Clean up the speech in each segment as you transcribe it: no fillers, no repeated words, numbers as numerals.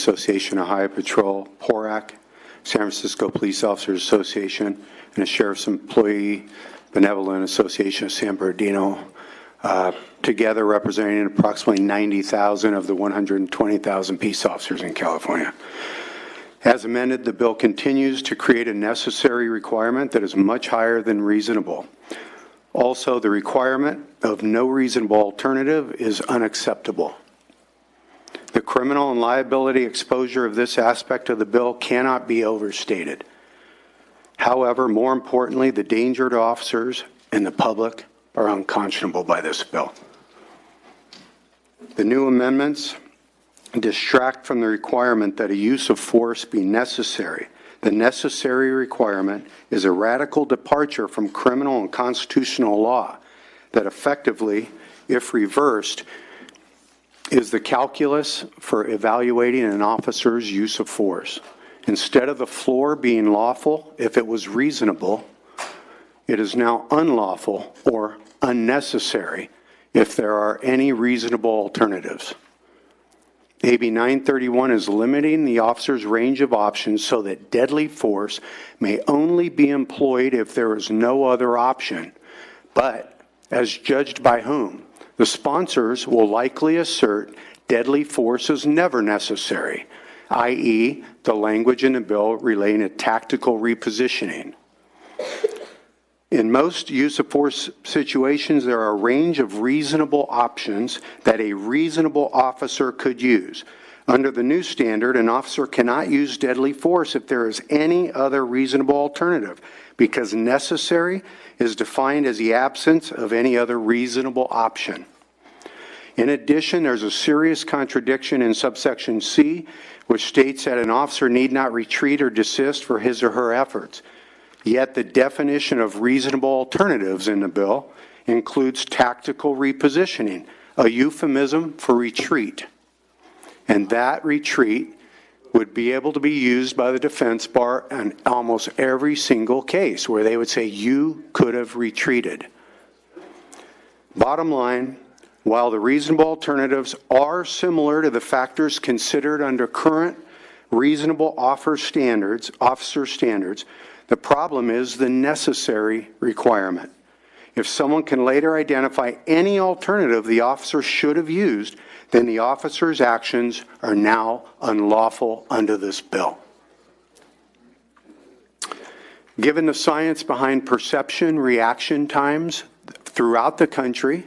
Association of Highway Patrol, PORAC, San Francisco Police Officers Association, and the Sheriff's Employee Benevolent Association of San Bernardino, together representing approximately 90,000 of the 120,000 peace officers in California. As amended, the bill continues to create a necessary requirement that is much higher than reasonable. Also, the requirement of no reasonable alternative is unacceptable. The criminal and liability exposure of this aspect of the bill cannot be overstated. However, more importantly, the danger to officers and the public are unconscionable by this bill. The new amendments distract from the requirement that a use of force be necessary. The necessary requirement is a radical departure from criminal and constitutional law that effectively, if reversed, is the calculus for evaluating an officer's use of force. Instead of the floor being lawful if it was reasonable, it is now unlawful or unnecessary if there are any reasonable alternatives. AB 931 is limiting the officer's range of options so that deadly force may only be employed if there is no other option. But, as judged by whom? The sponsors will likely assert deadly force is never necessary, i.e., the language in the bill relating to tactical repositioning. In most use of force situations, there are a range of reasonable options that a reasonable officer could use. Under the new standard, an officer cannot use deadly force if there is any other reasonable alternative, because necessary is defined as the absence of any other reasonable option. In addition, there's a serious contradiction in subsection C, which states that an officer need not retreat or desist for his or her efforts. Yet the definition of reasonable alternatives in the bill includes tactical repositioning, a euphemism for retreat. And that retreat would be able to be used by the defense bar in almost every single case where they would say, you could have retreated. Bottom line, while the reasonable alternatives are similar to the factors considered under current reasonable officer standards, the problem is the necessary requirement. If someone can later identify any alternative the officer should have used, then the officer's actions are now unlawful under this bill. Given the science behind perception reaction times throughout the country,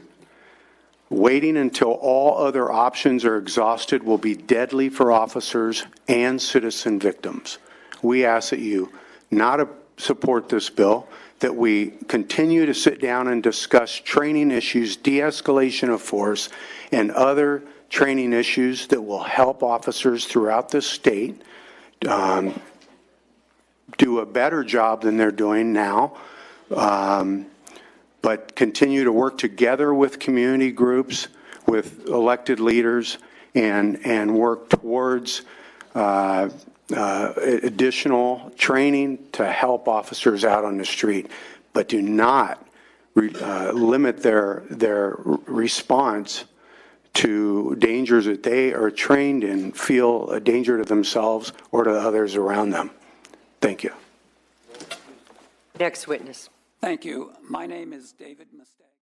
waiting until all other options are exhausted will be deadly for officers and citizen victims. We ask that you not support this bill, that we continue to sit down and discuss training issues, de-escalation of force, and other training issues that will help officers throughout the state do a better job than they're doing now, but continue to work together with community groups, with elected leaders, and work towards additional training to help officers out on the street, but do not limit their response to dangers that they are trained in, feel a danger to themselves or to others around them. Thank you. Next witness. Thank you. My name is David Mustang.